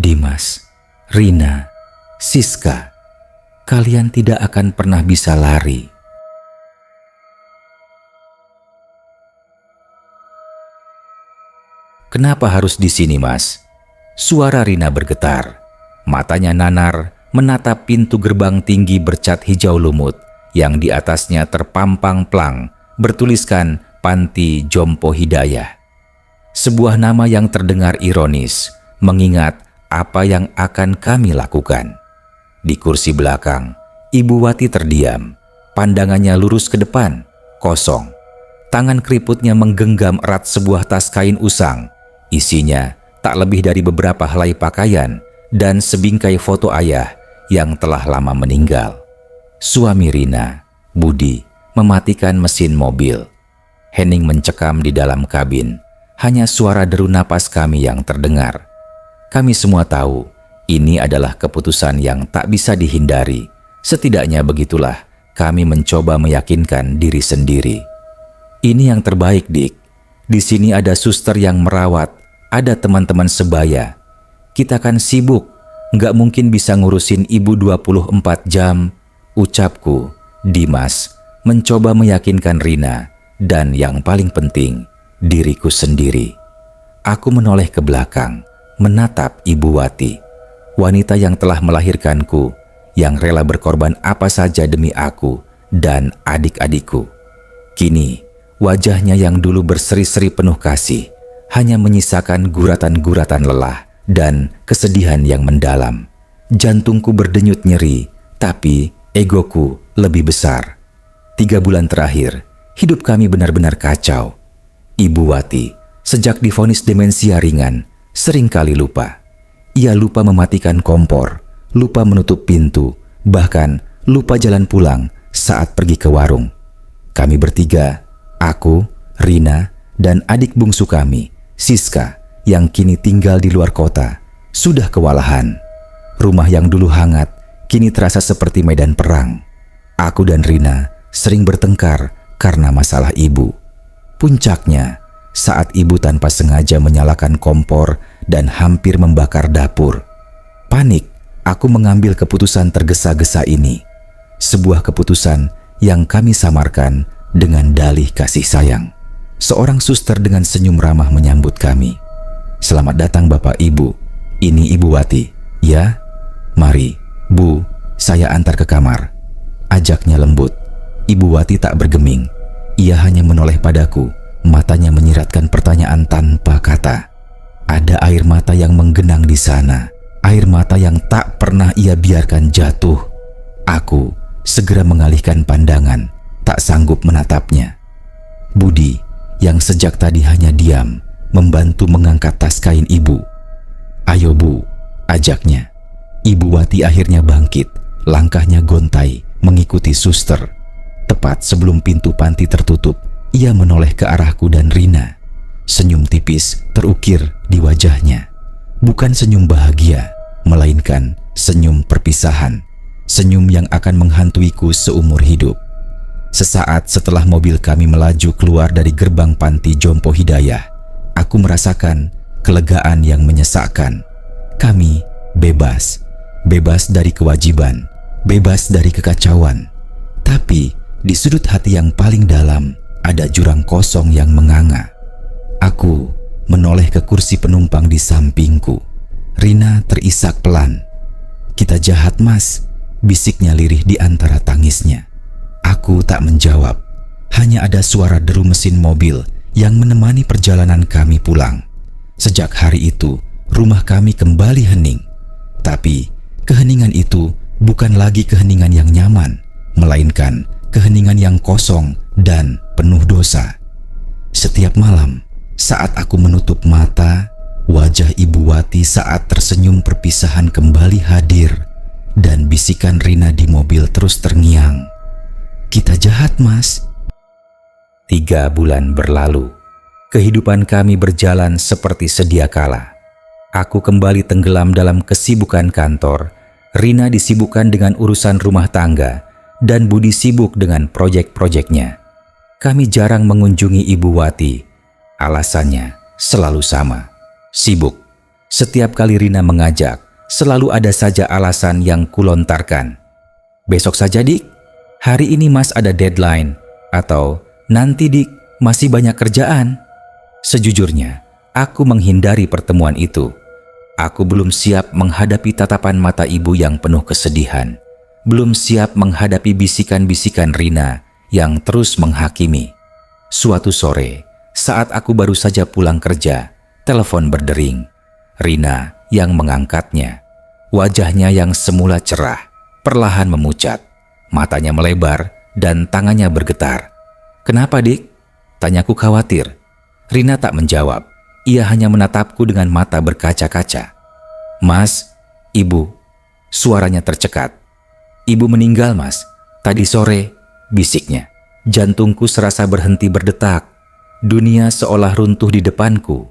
Dimas, Rina, Siska, kalian tidak akan pernah bisa lari. Kenapa harus di sini, Mas? Suara Rina bergetar. Matanya nanar menatap pintu gerbang tinggi bercat hijau lumut yang di atasnya terpampang plang bertuliskan Panti Jompo Hidayah. Sebuah nama yang terdengar ironis mengingat apa yang akan kami lakukan. Di kursi belakang, Ibu Wati terdiam, pandangannya lurus ke depan, kosong. Tangan keriputnya menggenggam erat sebuah tas kain usang. Isinya tak lebih dari beberapa helai pakaian dan sebingkai foto ayah yang telah lama meninggal. Suami Rina, Budi, mematikan mesin mobil. Henning mencekam di dalam kabin. Hanya suara deru napas kami yang terdengar. Kami semua tahu ini adalah keputusan yang tak bisa dihindari. Setidaknya begitulah kami mencoba meyakinkan diri sendiri. Ini yang terbaik, Dik. Di sini ada suster yang merawat, ada teman-teman sebaya. Kita kan sibuk, nggak mungkin bisa ngurusin ibu 24 jam. Ucapku, Dimas, mencoba meyakinkan Rina, dan yang paling penting, diriku sendiri. Aku menoleh ke belakang, menatap Ibu Wati, wanita yang telah melahirkanku, yang rela berkorban apa saja demi aku dan adik-adikku. Kini, wajahnya yang dulu berseri-seri penuh kasih, hanya menyisakan guratan-guratan lelah dan kesedihan yang mendalam. Jantungku berdenyut nyeri, tapi egoku lebih besar. 3 bulan terakhir, hidup kami benar-benar kacau. Ibu Wati, sejak divonis demensia ringan, seringkali lupa. Ia lupa mematikan kompor, lupa menutup pintu, bahkan lupa jalan pulang saat pergi ke warung. Kami bertiga, aku, Rina, dan adik bungsu kami, Siska, yang kini tinggal di luar kota, sudah kewalahan. Rumah yang dulu hangat, kini terasa seperti medan perang. Aku dan Rina sering bertengkar karena masalah ibu. Puncaknya, saat ibu tanpa sengaja menyalakan kompor dan hampir membakar dapur. Panik, aku mengambil keputusan tergesa-gesa ini. Sebuah keputusan yang kami samarkan dengan dalih kasih sayang. Seorang suster dengan senyum ramah menyambut kami. "Selamat datang Bapak Ibu, ini Ibu Wati." "Ya, mari, Bu, saya antar ke kamar," ajaknya lembut. Ibu Wati tak bergeming. Ia hanya menoleh padaku, matanya menyiratkan pertanyaan tanpa kata. Ada air mata yang menggenang di sana, air mata yang tak pernah ia biarkan jatuh. Aku segera mengalihkan pandangan, tak sanggup menatapnya. Budi, yang sejak tadi hanya diam, membantu mengangkat tas kain ibu. "Ayo Bu," ajaknya. Ibu Wati akhirnya bangkit, langkahnya gontai mengikuti suster. Tepat sebelum pintu panti tertutup, ia menoleh ke arahku dan Rina. Senyum tipis terukir di wajahnya. Bukan senyum bahagia, melainkan senyum perpisahan. Senyum yang akan menghantuiku seumur hidup. Sesaat setelah mobil kami melaju keluar dari gerbang Panti Jompo Hidayah, aku merasakan kelegaan yang menyesakkan. Kami bebas, bebas dari kewajiban, bebas dari kekacauan. Tapi di sudut hati yang paling dalam ada jurang kosong yang menganga. Aku menoleh ke kursi penumpang di sampingku. Rina terisak pelan. "Kita jahat, Mas," bisiknya lirih di antara tangisnya. Aku tak menjawab. Hanya ada suara deru mesin mobil yang menemani perjalanan kami pulang. Sejak hari itu, rumah kami kembali hening. Tapi keheningan itu bukan lagi keheningan yang nyaman, melainkan keheningan yang kosong dan penuh dosa. Setiap malam, saat aku menutup mata, wajah Ibu Wati saat tersenyum perpisahan kembali hadir, dan bisikan Rina di mobil terus terngiang. "Kita jahat, Mas." 3 bulan berlalu. Kehidupan kami berjalan seperti sedia kala. Aku kembali tenggelam dalam kesibukan kantor, Rina disibukkan dengan urusan rumah tangga, dan Budi sibuk dengan proyek-proyeknya. Kami jarang mengunjungi Ibu Wati. Alasannya selalu sama, sibuk. Setiap kali Rina mengajak, selalu ada saja alasan yang kulontarkan. Besok saja dik, hari ini mas ada deadline, atau nanti dik, masih banyak kerjaan. Sejujurnya, aku menghindari pertemuan itu. Aku belum siap menghadapi tatapan mata ibu yang penuh kesedihan. Belum siap menghadapi bisikan-bisikan Rina yang terus menghakimi. Suatu sore, saat aku baru saja pulang kerja, telepon berdering. Rina yang mengangkatnya. Wajahnya yang semula cerah, perlahan memucat. Matanya melebar dan tangannya bergetar. "Kenapa, dik?" tanyaku khawatir. Rina tak menjawab. Ia hanya menatapku dengan mata berkaca-kaca. "Mas, ibu." Suaranya tercekat. "Ibu meninggal, mas. Tadi sore," bisiknya. Jantungku serasa berhenti berdetak. Dunia seolah runtuh di depanku.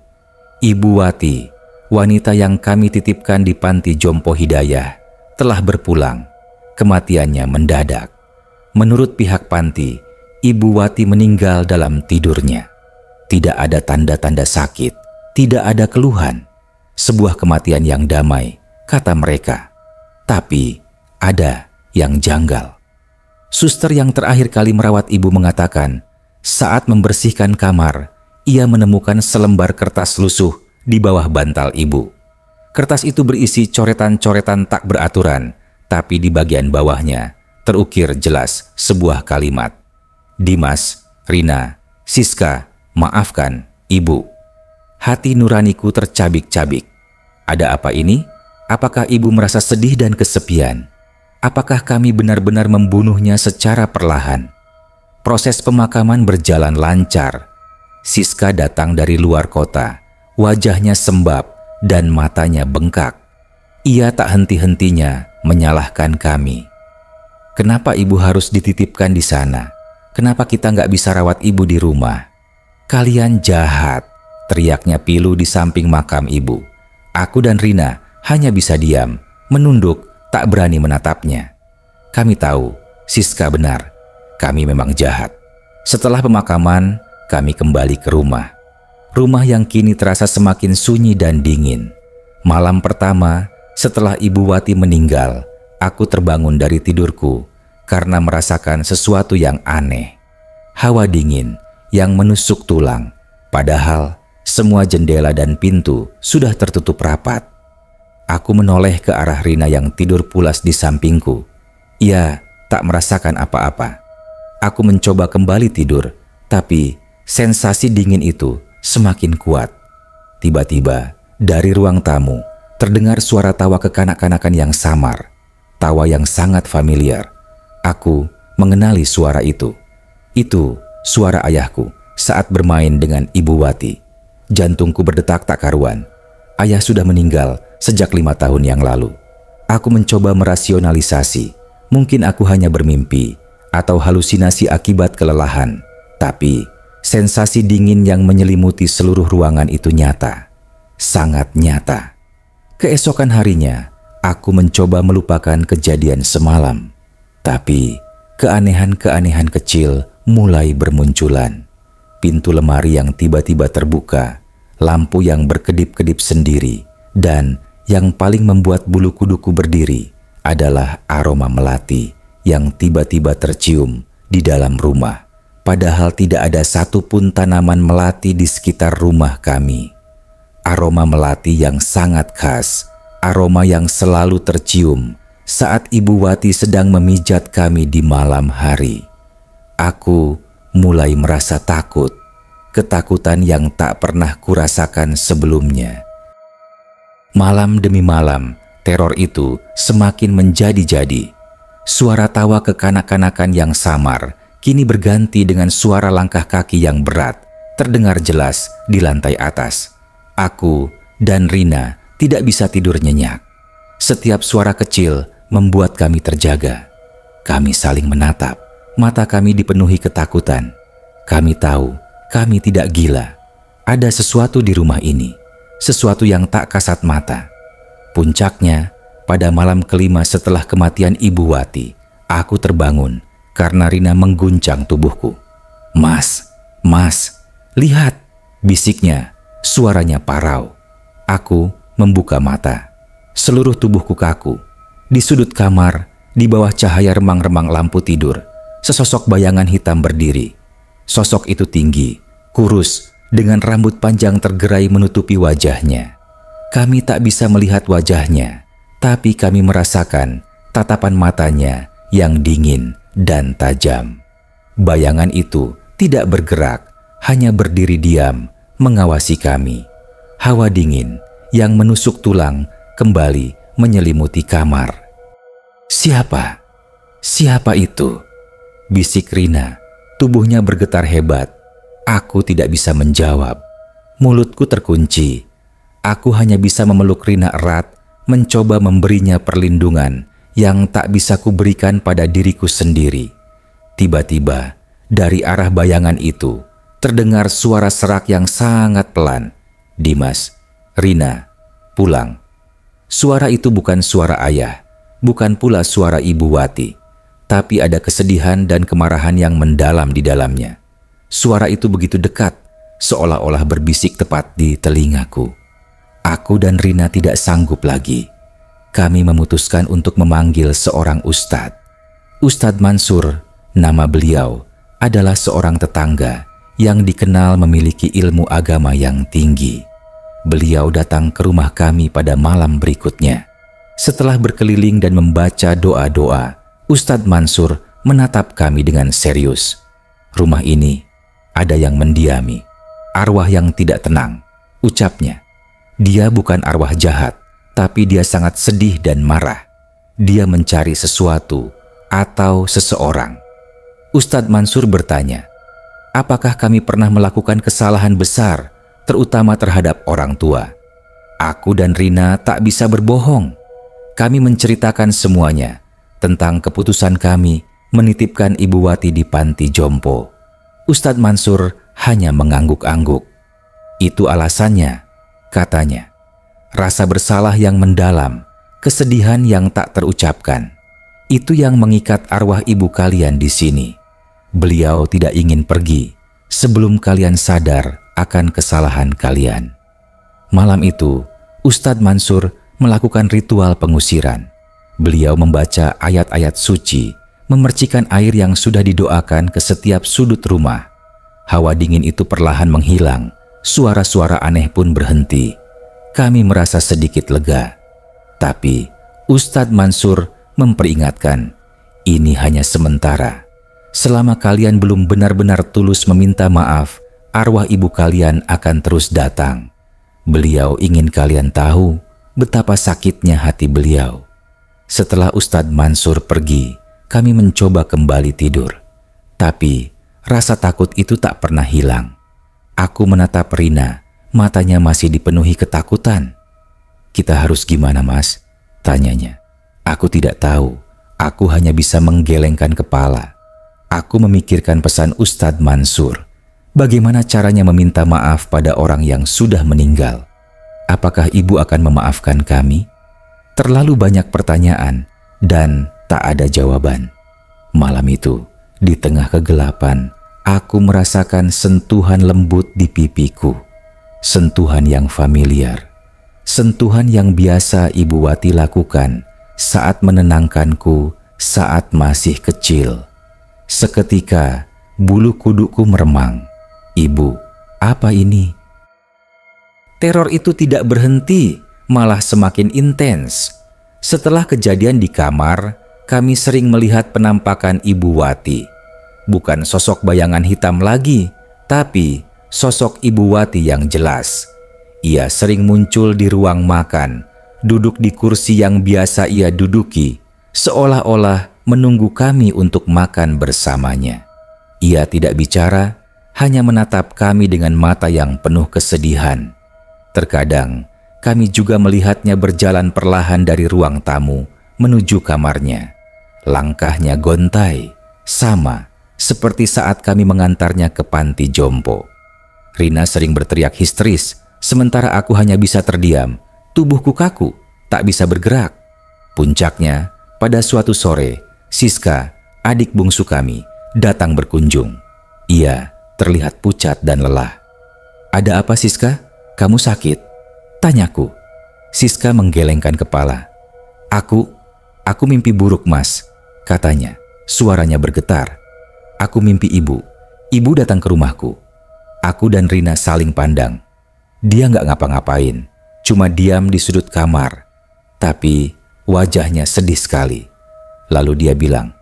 Ibu Wati, wanita yang kami titipkan di panti Jompo Hidayah, telah berpulang. Kematiannya mendadak. Menurut pihak panti, Ibu Wati meninggal dalam tidurnya. Tidak ada tanda-tanda sakit, tidak ada keluhan. Sebuah kematian yang damai, kata mereka. Tapi ada yang janggal. Suster yang terakhir kali merawat ibu mengatakan, saat membersihkan kamar, ia menemukan selembar kertas lusuh di bawah bantal ibu. Kertas itu berisi coretan-coretan tak beraturan, tapi di bagian bawahnya terukir jelas sebuah kalimat. "Dimas, Rina, Siska, maafkan, ibu." Hati nuraniku tercabik-cabik. Ada apa ini? Apakah ibu merasa sedih dan kesepian? Apakah kami benar-benar membunuhnya secara perlahan? Proses pemakaman berjalan lancar. Siska datang dari luar kota. Wajahnya sembab dan matanya bengkak. Ia tak henti-hentinya menyalahkan kami. "Kenapa ibu harus dititipkan di sana? Kenapa kita nggak bisa rawat ibu di rumah?" "Kalian jahat," teriaknya pilu di samping makam ibu. Aku dan Rina hanya bisa diam, menunduk, tak berani menatapnya. Kami tahu, Siska benar. Kami memang jahat. Setelah pemakaman, kami kembali ke rumah. Rumah yang kini terasa semakin sunyi dan dingin. Malam pertama, setelah Ibu Wati meninggal, aku terbangun dari tidurku karena merasakan sesuatu yang aneh. Hawa dingin yang menusuk tulang, padahal semua jendela dan pintu sudah tertutup rapat. Aku menoleh ke arah Rina yang tidur pulas di sampingku. Ia tak merasakan apa-apa. Aku mencoba kembali tidur, tapi sensasi dingin itu semakin kuat. Tiba-tiba, dari ruang tamu, terdengar suara tawa kekanak-kanakan yang samar. Tawa yang sangat familiar. Aku mengenali suara itu. Itu suara ayahku saat bermain dengan Ibu Wati. Jantungku berdetak tak karuan. Ayah sudah meninggal sejak 5 tahun yang lalu. Aku mencoba merasionalisasi. Mungkin aku hanya bermimpi atau halusinasi akibat kelelahan. Tapi sensasi dingin yang menyelimuti seluruh ruangan itu nyata. Sangat nyata. Keesokan harinya, aku mencoba melupakan kejadian semalam. Tapi keanehan-keanehan kecil mulai bermunculan. Pintu lemari yang tiba-tiba terbuka, lampu yang berkedip-kedip sendiri, dan yang paling membuat bulu kuduku berdiri adalah aroma melati yang tiba-tiba tercium di dalam rumah. Padahal tidak ada satupun tanaman melati di sekitar rumah kami. Aroma melati yang sangat khas, aroma yang selalu tercium saat Ibu Wati sedang memijat kami di malam hari. Aku mulai merasa takut, ketakutan yang tak pernah kurasakan sebelumnya. Malam demi malam, teror itu semakin menjadi-jadi. Suara tawa kekanak-kanakan yang samar kini berganti dengan suara langkah kaki yang berat, terdengar jelas di lantai atas. Aku dan Rina tidak bisa tidur nyenyak. Setiap suara kecil membuat kami terjaga. Kami saling menatap, mata kami dipenuhi ketakutan. Kami tahu kami tidak gila. Ada sesuatu di rumah ini, sesuatu yang tak kasat mata. Puncaknya, pada malam kelima setelah kematian Ibu Wati, aku terbangun karena Rina mengguncang tubuhku. Mas, lihat!" bisiknya, suaranya parau. Aku membuka mata. Seluruh tubuhku kaku. Di sudut kamar, di bawah cahaya remang-remang lampu tidur, sesosok bayangan hitam berdiri. Sosok itu tinggi, kurus, dengan rambut panjang tergerai menutupi wajahnya. Kami tak bisa melihat wajahnya, tapi kami merasakan tatapan matanya yang dingin dan tajam. Bayangan itu tidak bergerak, hanya berdiri diam, mengawasi kami. Hawa dingin yang menusuk tulang kembali menyelimuti kamar. "Siapa? Siapa itu?" bisik Rina. Tubuhnya bergetar hebat. Aku tidak bisa menjawab. Mulutku terkunci. Aku hanya bisa memeluk Rina erat, mencoba memberinya perlindungan yang tak bisa kuberikan pada diriku sendiri. Tiba-tiba, dari arah bayangan itu, terdengar suara serak yang sangat pelan. "Dimas, Rina, pulang." Suara itu bukan suara ayah, bukan pula suara Ibu Wati, tapi ada kesedihan dan kemarahan yang mendalam di dalamnya. Suara itu begitu dekat, seolah-olah berbisik tepat di telingaku. Aku dan Rina tidak sanggup lagi. Kami memutuskan untuk memanggil seorang ustadz. Ustadz Mansur, nama beliau, adalah seorang tetangga yang dikenal memiliki ilmu agama yang tinggi. Beliau datang ke rumah kami pada malam berikutnya. Setelah berkeliling dan membaca doa-doa, Ustadz Mansur menatap kami dengan serius. "Rumah ini ada yang mendiami, arwah yang tidak tenang," ucapnya. "Dia bukan arwah jahat, tapi dia sangat sedih dan marah. Dia mencari sesuatu atau seseorang." Ustadz Mansur bertanya, apakah kami pernah melakukan kesalahan besar, terutama terhadap orang tua? Aku dan Rina tak bisa berbohong. Kami menceritakan semuanya tentang keputusan kami menitipkan Ibu Wati di panti jompo. Ustadz Mansur hanya mengangguk-angguk. "Itu alasannya," katanya. "Rasa bersalah yang mendalam, kesedihan yang tak terucapkan. Itu yang mengikat arwah ibu kalian di sini. Beliau tidak ingin pergi sebelum kalian sadar akan kesalahan kalian." Malam itu, Ustadz Mansur melakukan ritual pengusiran. Beliau membaca ayat-ayat suci, memercikan air yang sudah didoakan ke setiap sudut rumah. Hawa dingin itu perlahan menghilang, suara-suara aneh pun berhenti. Kami merasa sedikit lega. Tapi Ustadz Mansur memperingatkan, ini hanya sementara. Selama kalian belum benar-benar tulus meminta maaf, arwah ibu kalian akan terus datang. Beliau ingin kalian tahu betapa sakitnya hati beliau. Setelah Ustadz Mansur pergi, kami mencoba kembali tidur. Tapi rasa takut itu tak pernah hilang. Aku menatap Rina, matanya masih dipenuhi ketakutan. "Kita harus gimana, Mas?" tanyanya. Aku tidak tahu, aku hanya bisa menggelengkan kepala. Aku memikirkan pesan Ustadz Mansur. Bagaimana caranya meminta maaf pada orang yang sudah meninggal? Apakah ibu akan memaafkan kami? Terlalu banyak pertanyaan dan tak ada jawaban. Malam itu, di tengah kegelapan, aku merasakan sentuhan lembut di pipiku. Sentuhan yang familiar. Sentuhan yang biasa Ibu Wati lakukan saat menenangkanku saat masih kecil. Seketika bulu kudukku meremang. "Ibu, apa ini?" Teror itu tidak berhenti, malah semakin intens. Setelah kejadian di kamar, kami sering melihat penampakan Ibu Wati. Bukan sosok bayangan hitam lagi, tapi sosok Ibu Wati yang jelas. Ia sering muncul di ruang makan, duduk di kursi yang biasa ia duduki, seolah-olah menunggu kami untuk makan bersamanya. Ia tidak bicara, hanya menatap kami dengan mata yang penuh kesedihan. Terkadang, kami juga melihatnya berjalan perlahan dari ruang tamu menuju kamarnya. Langkahnya gontai, sama seperti saat kami mengantarnya ke panti jompo. Rina sering berteriak histeris, sementara aku hanya bisa terdiam. Tubuhku kaku, tak bisa bergerak. Puncaknya, pada suatu sore, Siska, adik bungsu kami, datang berkunjung. Ia terlihat pucat dan lelah. "Ada apa, Siska? Kamu sakit?" tanyaku. Siska menggelengkan kepala. Aku mimpi buruk, Mas," katanya. Suaranya bergetar. "Aku mimpi ibu. Ibu datang ke rumahku." Aku dan Rina saling pandang. Dia nggak ngapa-ngapain, cuma diam di sudut kamar. Tapi wajahnya sedih sekali. Lalu dia bilang,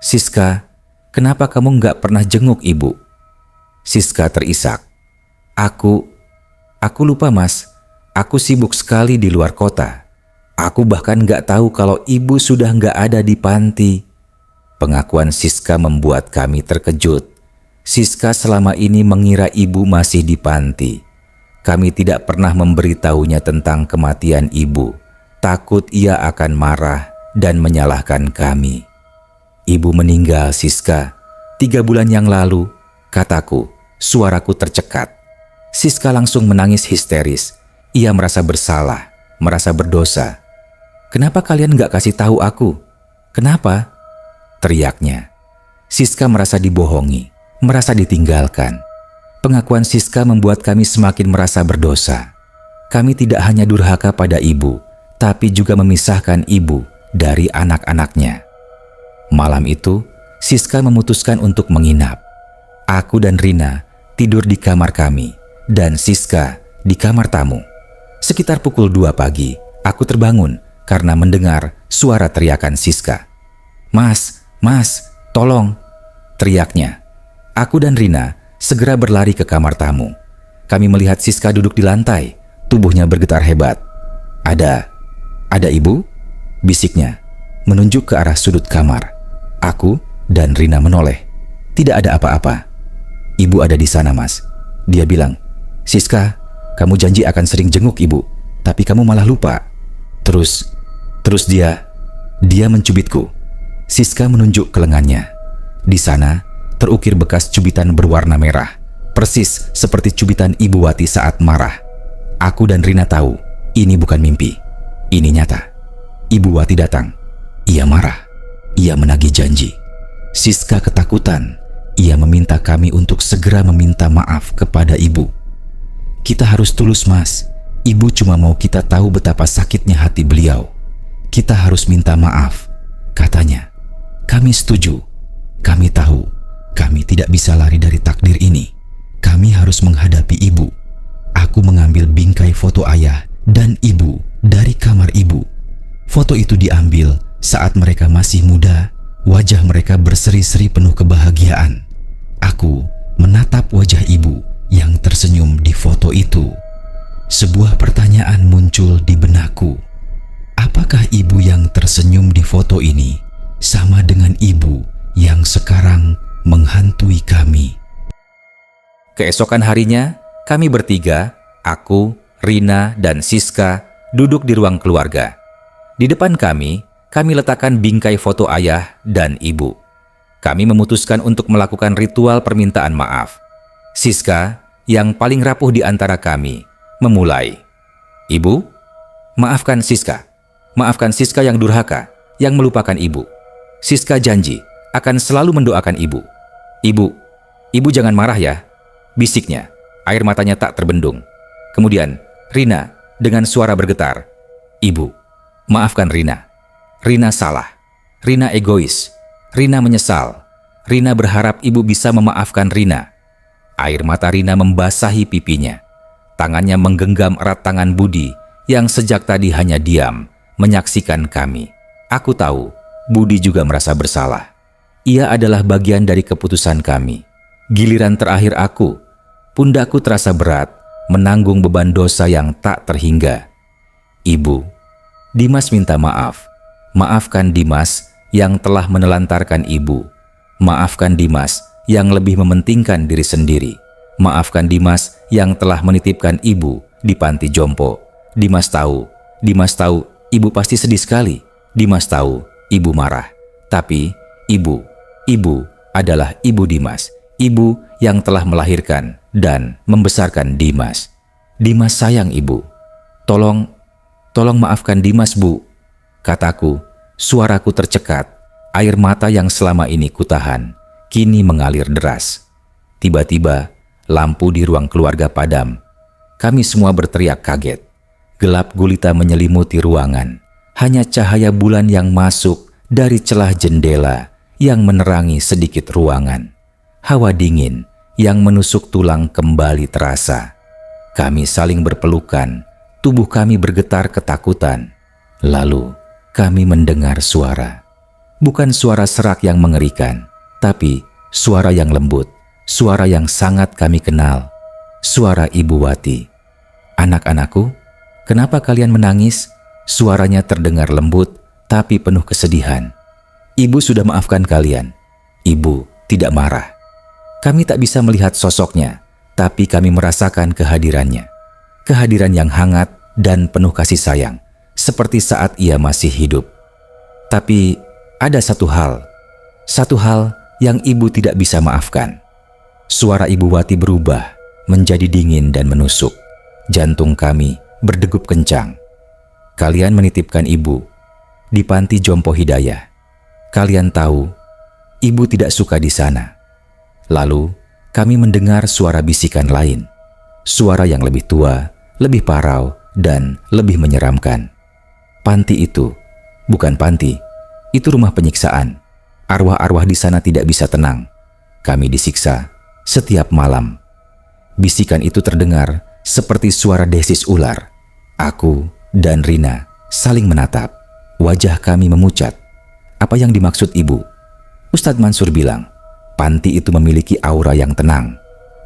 "Siska, kenapa kamu nggak pernah jenguk ibu?" Siska terisak. Aku lupa, Mas. Aku sibuk sekali di luar kota. Aku bahkan nggak tahu kalau ibu sudah nggak ada di panti." Pengakuan Siska membuat kami terkejut. Siska selama ini mengira ibu masih di panti. Kami tidak pernah memberitahunya tentang kematian ibu. Takut ia akan marah dan menyalahkan kami. "Ibu meninggal, Siska. 3 bulan yang lalu," kataku. Suaraku tercekat. Siska langsung menangis histeris. Ia merasa bersalah, merasa berdosa. "Kenapa kalian gak kasih tahu aku? Kenapa?" teriaknya. Siska merasa dibohongi, merasa ditinggalkan. Pengakuan Siska membuat kami semakin merasa berdosa. Kami tidak hanya durhaka pada ibu, tapi juga memisahkan ibu dari anak-anaknya. Malam itu, Siska memutuskan untuk menginap. Aku dan Rina tidur di kamar kami, dan Siska di kamar tamu. Sekitar pukul 2 pagi, aku terbangun karena mendengar suara teriakan Siska. Mas, tolong!" teriaknya. Aku dan Rina segera berlari ke kamar tamu. Kami melihat Siska duduk di lantai, tubuhnya bergetar hebat. Ada ibu?" bisiknya, menunjuk ke arah sudut kamar. Aku dan Rina menoleh. "Tidak ada apa-apa. Ibu ada di sana, Mas." Dia bilang, "Siska, kamu janji akan sering jenguk ibu, tapi kamu malah lupa." Terus dia mencubitku. Siska menunjuk ke lengannya. Di sana terukir bekas cubitan berwarna merah, persis seperti cubitan Ibu Wati saat marah. Aku dan Rina tahu ini bukan mimpi, ini nyata. Ibu Wati datang. Ia marah. Ia menagih janji. Siska ketakutan. Ia meminta kami untuk segera meminta maaf kepada ibu. "Kita harus tulus, Mas. Ibu cuma mau kita tahu betapa sakitnya hati beliau. Kita harus minta maaf," katanya. Kami setuju. Kami tahu kami tidak bisa lari dari takdir ini. Kami harus menghadapi ibu. Aku mengambil bingkai foto ayah dan ibu dari kamar ibu. Foto itu diambil saat mereka masih muda. Wajah mereka berseri-seri penuh kebahagiaan. Aku menatap wajah ibu yang tersenyum di foto itu. Sebuah pertanyaan muncul di benakku. Apakah ibu yang tersenyum di foto ini sama dengan ibu yang sekarang menghantui kami? Keesokan harinya, kami bertiga, aku, Rina, dan Siska, duduk di ruang keluarga. Di depan kami letakkan bingkai foto ayah dan ibu. Kami memutuskan untuk melakukan ritual permintaan maaf. Siska, yang paling rapuh di antara kami, memulai. "Ibu, maafkan Siska. Maafkan Siska yang durhaka, yang melupakan ibu. Siska janji akan selalu mendoakan ibu. Ibu jangan marah ya," bisiknya. Air matanya tak terbendung. Kemudian, Rina dengan suara bergetar. "Ibu, maafkan Rina. Rina salah. Rina egois. Rina menyesal. Rina berharap ibu bisa memaafkan Rina." Air mata Rina membasahi pipinya. Tangannya menggenggam erat tangan Budi yang sejak tadi hanya diam, menyaksikan kami. Aku tahu, Budi juga merasa bersalah. Ia adalah bagian dari keputusan kami. Giliran terakhir aku, pundakku terasa berat, menanggung beban dosa yang tak terhingga. "Ibu, Dimas minta maaf. Maafkan Dimas yang telah menelantarkan ibu. Maafkan Dimas yang lebih mementingkan diri sendiri. Maafkan Dimas yang telah menitipkan ibu di panti jompo. Dimas tahu ibu pasti sedih sekali. Dimas tahu ibu marah. Tapi ibu adalah ibu Dimas. Ibu yang telah melahirkan dan membesarkan Dimas. Dimas sayang ibu. Tolong maafkan Dimas, Bu," kataku. Suaraku tercekat. Air mata yang selama ini kutahan kini mengalir deras. Tiba-tiba lampu di ruang keluarga padam. Kami semua berteriak kaget. Gelap gulita menyelimuti ruangan. Hanya cahaya bulan yang masuk dari celah jendela yang menerangi sedikit ruangan. Hawa dingin yang menusuk tulang kembali terasa. Kami saling berpelukan, tubuh kami bergetar ketakutan. Lalu kami mendengar suara. Bukan suara serak yang mengerikan, tapi suara yang lembut, suara yang sangat kami kenal. Suara Ibu Wati. "Anak-anakku, kenapa kalian menangis?" Suaranya terdengar lembut, tapi penuh kesedihan. "Ibu sudah maafkan kalian." Ibu tidak marah. Kami tak bisa melihat sosoknya, tapi kami merasakan kehadirannya. Kehadiran yang hangat dan penuh kasih sayang, seperti saat ia masih hidup. Tapi ada satu hal yang ibu tidak bisa maafkan. Suara Ibu Wati berubah menjadi dingin dan menusuk. Jantung kami berdegup kencang. "Kalian menitipkan ibu di panti Jompo Hidayah. Kalian tahu, ibu tidak suka di sana." Lalu kami mendengar suara bisikan lain. Suara yang lebih tua, lebih parau, dan lebih menyeramkan. "Panti itu bukan panti, itu rumah penyiksaan. Arwah-arwah di sana tidak bisa tenang. Kami disiksa setiap malam." Bisikan itu terdengar seperti suara desis ular. Aku dan Rina saling menatap. Wajah kami memucat. "Apa yang dimaksud ibu?" Ustadz Mansur bilang, panti itu memiliki aura yang tenang.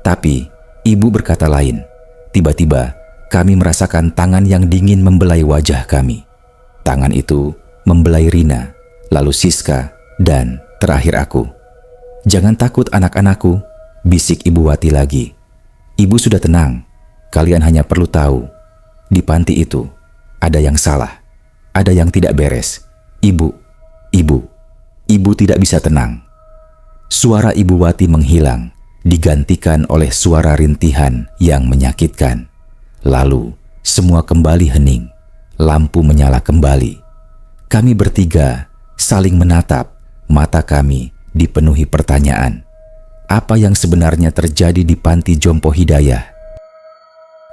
Tapi ibu berkata lain. Tiba-tiba kami merasakan tangan yang dingin membelai wajah kami. Tangan itu membelai Rina, lalu Siska, dan terakhir aku. "Jangan takut anak-anakku," bisik Ibu Wati lagi. "Ibu sudah tenang. Kalian hanya perlu tahu, di panti itu ada yang salah, ada yang tidak beres. Ibu tidak bisa tenang." Suara Ibu Wati menghilang, digantikan oleh suara rintihan yang menyakitkan. Lalu semua kembali hening, lampu menyala kembali. Kami bertiga saling menatap, mata kami dipenuhi pertanyaan. Apa yang sebenarnya terjadi di panti Jompo Hidayah?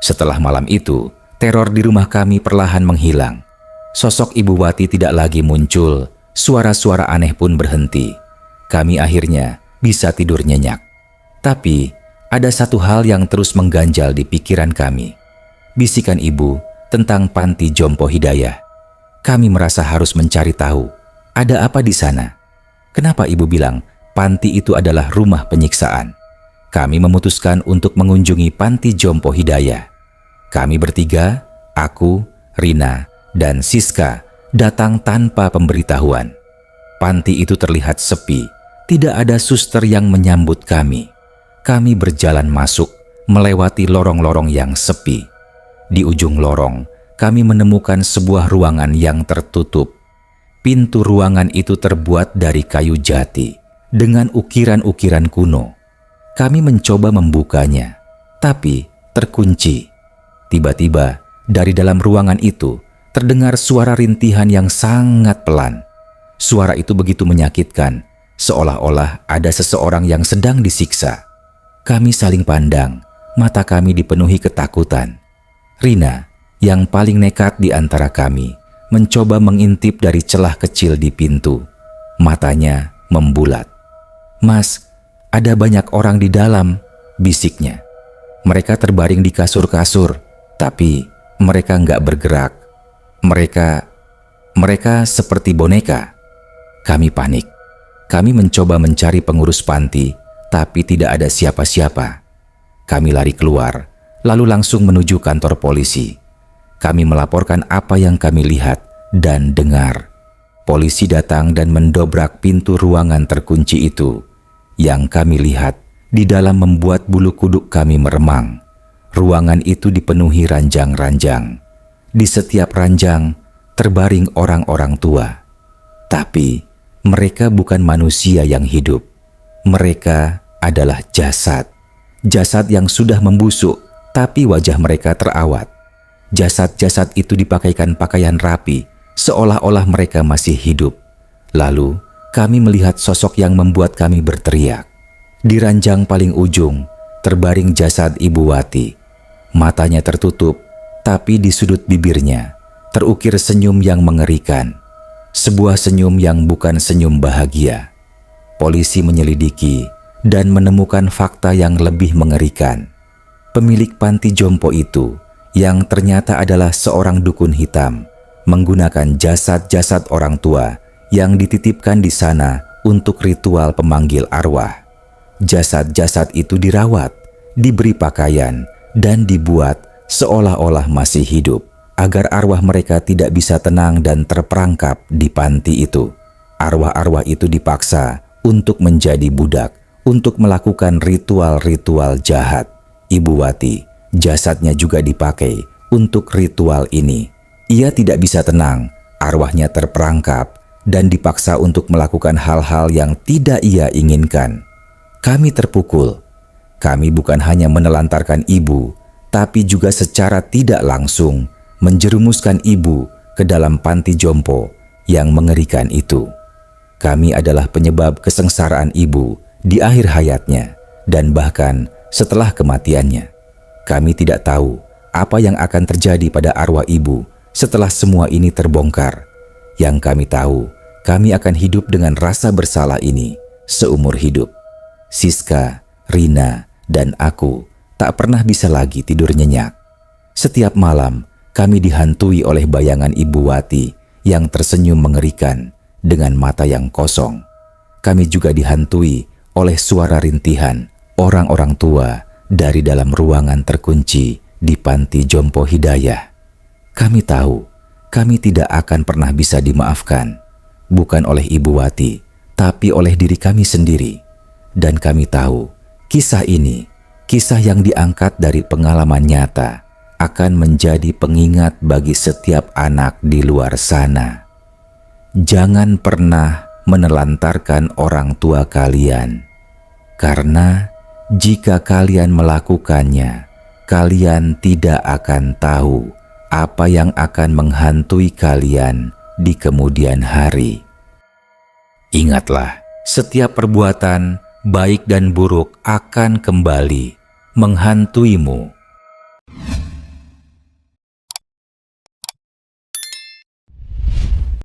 Setelah malam itu, teror di rumah kami perlahan menghilang. Sosok Ibu Wati tidak lagi muncul, suara-suara aneh pun berhenti. Kami akhirnya bisa tidur nyenyak. Tapi ada satu hal yang terus mengganjal di pikiran kami. Bisikan ibu tentang panti Jompo Hidayah. Kami merasa harus mencari tahu, ada apa di sana? Kenapa ibu bilang panti itu adalah rumah penyiksaan? Kami memutuskan untuk mengunjungi panti Jompo Hidayah. Kami bertiga, aku, Rina, dan Siska datang tanpa pemberitahuan. Panti itu terlihat sepi, tidak ada suster yang menyambut kami. Kami berjalan masuk, melewati lorong-lorong yang sepi. Di ujung lorong, kami menemukan sebuah ruangan yang tertutup. Pintu ruangan itu terbuat dari kayu jati dengan ukiran-ukiran kuno. Kami mencoba membukanya, tapi terkunci. Tiba-tiba, dari dalam ruangan itu terdengar suara rintihan yang sangat pelan. Suara itu begitu menyakitkan, seolah-olah ada seseorang yang sedang disiksa. Kami saling pandang, mata kami dipenuhi ketakutan. Rina, yang paling nekat di antara kami, mencoba mengintip dari celah kecil di pintu. Matanya membulat. "Mas, ada banyak orang di dalam," bisiknya. "Mereka terbaring di kasur-kasur, tapi mereka nggak bergerak. Mereka seperti boneka." Kami panik. Kami mencoba mencari pengurus panti, tapi tidak ada siapa-siapa. Kami lari keluar, lalu langsung menuju kantor polisi. Kami melaporkan apa yang kami lihat dan dengar. Polisi datang dan mendobrak pintu ruangan terkunci itu. Yang kami lihat di dalam membuat bulu kuduk kami meremang. Ruangan itu dipenuhi ranjang-ranjang. Di setiap ranjang terbaring orang-orang tua. Tapi mereka bukan manusia yang hidup. Mereka adalah jasad. Jasad yang sudah membusuk, tapi wajah mereka terawat. Jasad-jasad itu dipakaikan pakaian rapi, seolah-olah mereka masih hidup. Lalu kami melihat sosok yang membuat kami berteriak. Di ranjang paling ujung terbaring jasad Ibu Wati. Matanya tertutup, tapi di sudut bibirnya terukir senyum yang mengerikan. Sebuah senyum yang bukan senyum bahagia. Polisi menyelidiki dan menemukan fakta yang lebih mengerikan. Pemilik panti jompo itu, yang ternyata adalah seorang dukun hitam, menggunakan jasad-jasad orang tua yang dititipkan di sana untuk ritual pemanggil arwah. Jasad-jasad itu dirawat, diberi pakaian, dan dibuat seolah-olah masih hidup, agar arwah mereka tidak bisa tenang dan terperangkap di panti itu. Arwah-arwah itu dipaksa untuk menjadi budak, untuk melakukan ritual-ritual jahat. Ibu Wati, jasadnya juga dipakai untuk ritual ini. Ia tidak bisa tenang, arwahnya terperangkap, dan dipaksa untuk melakukan hal-hal yang tidak ia inginkan. Kami terpukul. Kami bukan hanya menelantarkan ibu, tapi juga secara tidak langsung menjerumuskan ibu ke dalam panti jompo yang mengerikan itu. Kami adalah penyebab kesengsaraan ibu di akhir hayatnya dan bahkan setelah kematiannya. Kami tidak tahu apa yang akan terjadi pada arwah ibu setelah semua ini terbongkar. Yang kami tahu, kami akan hidup dengan rasa bersalah ini seumur hidup. Siska, Rina, dan aku tak pernah bisa lagi tidur nyenyak. Setiap malam, kami dihantui oleh bayangan Ibu Wati yang tersenyum mengerikan dengan mata yang kosong. Kami juga dihantui oleh suara rintihan orang-orang tua dari dalam ruangan terkunci di panti jompo Hidayah. Kami tahu, kami tidak akan pernah bisa dimaafkan, bukan oleh Ibu Wati, tapi oleh diri kami sendiri. Dan kami tahu, kisah ini, kisah yang diangkat dari pengalaman nyata, akan menjadi pengingat bagi setiap anak di luar sana. Jangan pernah menelantarkan orang tua kalian, karena jika kalian melakukannya, kalian tidak akan tahu apa yang akan menghantui kalian di kemudian hari. Ingatlah, setiap perbuatan baik dan buruk akan kembali menghantuimu